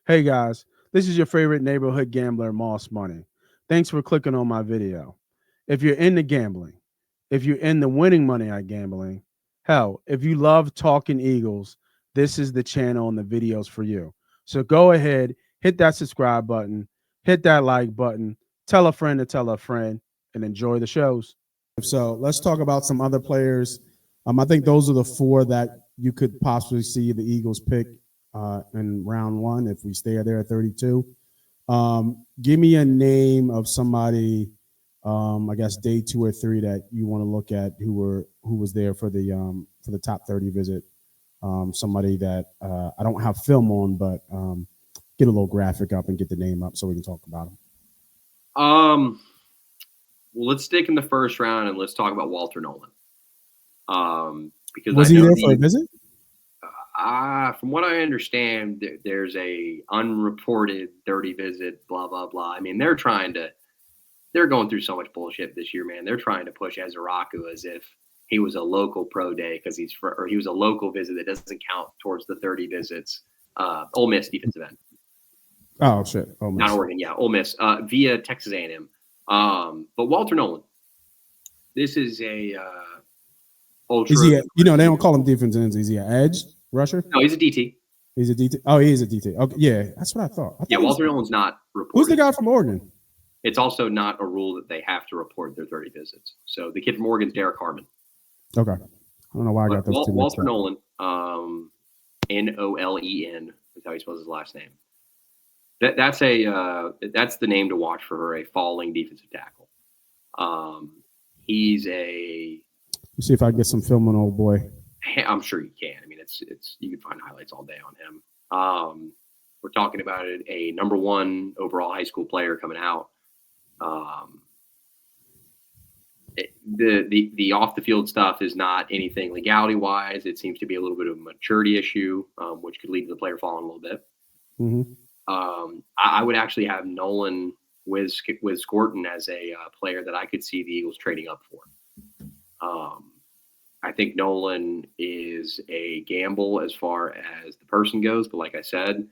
Hey guys, this is your favorite neighborhood gambler, Moss Money. Thanks for clicking on my video. If you're into gambling, if you're into winning money at gambling, hell, if you love talking Eagles, this is the channel and the videos for you. So go ahead, hit that subscribe button, hit that like button, tell a friend to tell a friend, and enjoy the shows. So let's talk about some other players. I think those are the four that you could possibly see the Eagles pick in round one if we stay there at 32. Give me a name of somebody, I guess day 2 or 3 that you want to look at who was there for the top 30 visit. Somebody that I don't have film on, but get a little graphic up and get the name up so we can talk about them. Well, let's stick in the first round and let's talk about Walter Nolen. Because was he there for a visit? From what I understand, there's a unreported 30 visit, blah blah blah. I mean, they're going through so much bullshit this year, man. They're trying to push Ezeraku as if he was a local pro day because he was a local visit that doesn't count towards the 30 visits. Ole Miss defensive end. Oh shit, Ole Miss. Not Oregon, yeah, Ole Miss via Texas A&M. But Walter Nolen, this is a ultra. Is he they don't call him defensive ends. Is he an edge rusher? No, he's a DT. He's a DT. Oh, he is a DT. Okay, yeah, that's what I thought. Walter Nolen's not reported. Who's the guy from Oregon? It's also not a rule that they have to report their 30 visits. So the kid from Oregon's Derek Harmon. Okay. I don't know why I got those two. Walter Nolen, Nolen is how he spells his last name. That's the name to watch for a falling defensive tackle. He's a. Let's see if I can get some film on old boy. I'm sure you can. I mean, it's you can find highlights all day on him. We're talking about a number 1 overall high school player coming out. The off the field stuff is not anything legality wise. It seems to be a little bit of a maturity issue, which could lead to the player falling a little bit. Mm-hmm. I would actually have Nolen with Scorton as a player that I could see the Eagles trading up for. I think Nolen is a gamble as far as the person goes, but like I said,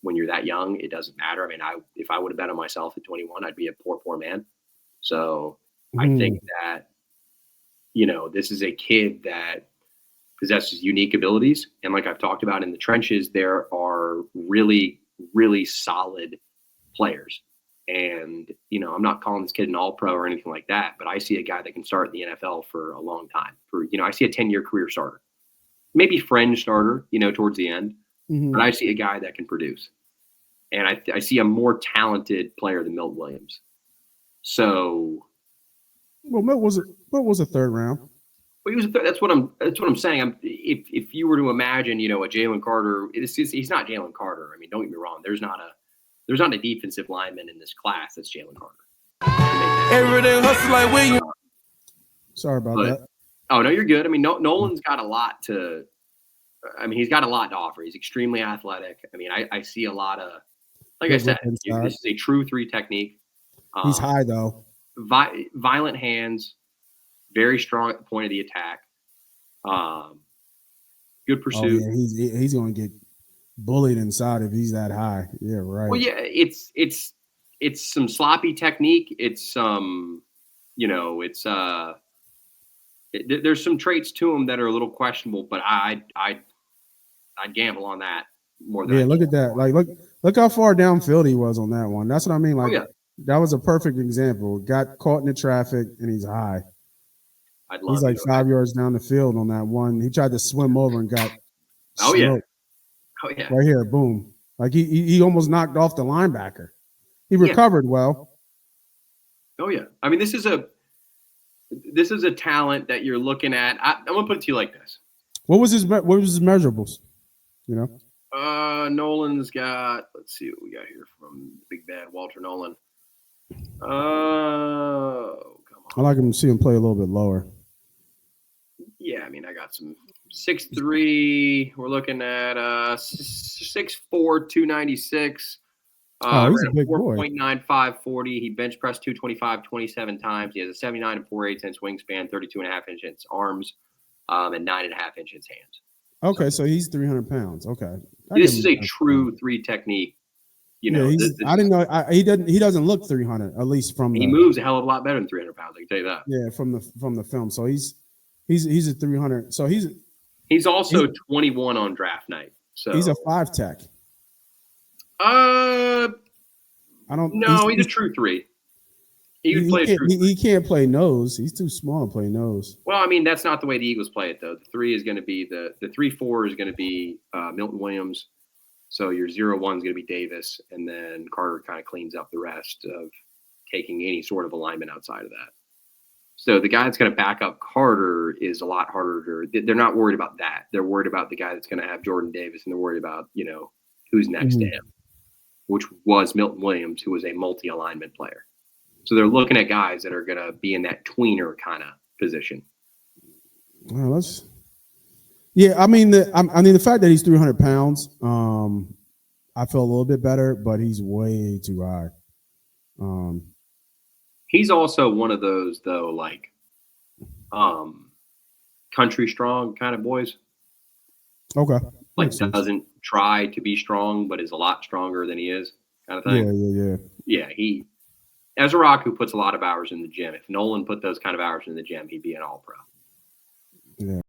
when you're that young, it doesn't matter. I mean, if I would have bet on myself at 21, I'd be a poor man. So I think that, this is a kid that possesses unique abilities. And like I've talked about in the trenches, there are really, really solid players. And, I'm not calling this kid an all-pro or anything like that, but I see a guy that can start in the NFL for a long time. I see a 10-year career starter. Maybe fringe starter, towards the end. Mm-hmm. But I see a guy that can produce. And I see a more talented player than Milt Williams. So, well, Milt was a third round. Well, he was that's what I'm saying. If you were to imagine, a Jalen Carter, he's not Jalen Carter. I mean, don't get me wrong. There's not a defensive lineman in this class that's Jalen Carter. Everyday hustle like William. Sorry about that. Oh no, you're good. I mean, Nolen's got a lot to. I mean, he's got a lot to offer. He's extremely athletic. I mean, I see a lot of, like I said, this is a true 3 technique. He's high though. Violent hands, very strong at the point of the attack. Good pursuit. Oh, yeah, he's going to get bullied inside if he's that high. Yeah, right. Well, yeah, it's some sloppy technique. It's some, there's some traits to him that are a little questionable, but I'd gamble on that more than. Yeah, look at that. Like look how far downfield he was on that one. That's what I mean. Like that was a perfect example. Got caught in the traffic and he's high. He's like 5 yards down the field on that one. He tried to swim over and got. Oh yeah. Right here, boom. Like he almost knocked off the linebacker. He recovered well. Oh yeah. I mean, this is a talent that you're looking at. I'm gonna put it to you like this. What was his measurables? Nolen's got. Let's see what we got here from Big Bad Walter Nolen. Come on. I like him to see him play a little bit lower. Yeah, I mean, I got some 6'3". We're looking at 6'4", 296. He's a big boy. 4.95 40. He bench pressed 225 27 times. He has a 79 and 4/8 inch wingspan, 32.5 inches arms, and 9.5 inches hands. Okay, so he's 300 pounds. Okay. This is a true 3 technique You Yeah, know, I didn't know he doesn't look 300 at least from he the moves a hell of a lot better than 300 pounds. I can tell you that. yeah from the film. So he's a 300. So He's he's also 21 on draft night. he's a So, 5 tech. uh, I don't. no, he's a true 3. He would play a true 3. He can't play nose. He's too small to play nose. Well, I mean, that's not the way the Eagles play it, though. The 3 is going to be the 3-4 is going to be Milton Williams. So your 0-1 is going to be Davis, and then Carter kind of cleans up the rest of taking any sort of alignment outside of that. So the guy that's going to back up Carter is a lot harder. They're not worried about that. They're worried about the guy that's going to have Jordan Davis, and they're worried about, who's next to him, which was Milton Williams, who was a multi-alignment player. So they're looking at guys that are going to be in that tweener kind of position. Well, I mean, the fact that he's 300 pounds, I feel a little bit better, but he's way too high. He's also one of those, though, like country strong kind of boys. Okay. Like doesn't try to be strong, but is a lot stronger than he is, kind of thing. Yeah. He, as a rock who puts a lot of hours in the gym, if Nolen put those kind of hours in the gym, he'd be an all-pro. Yeah.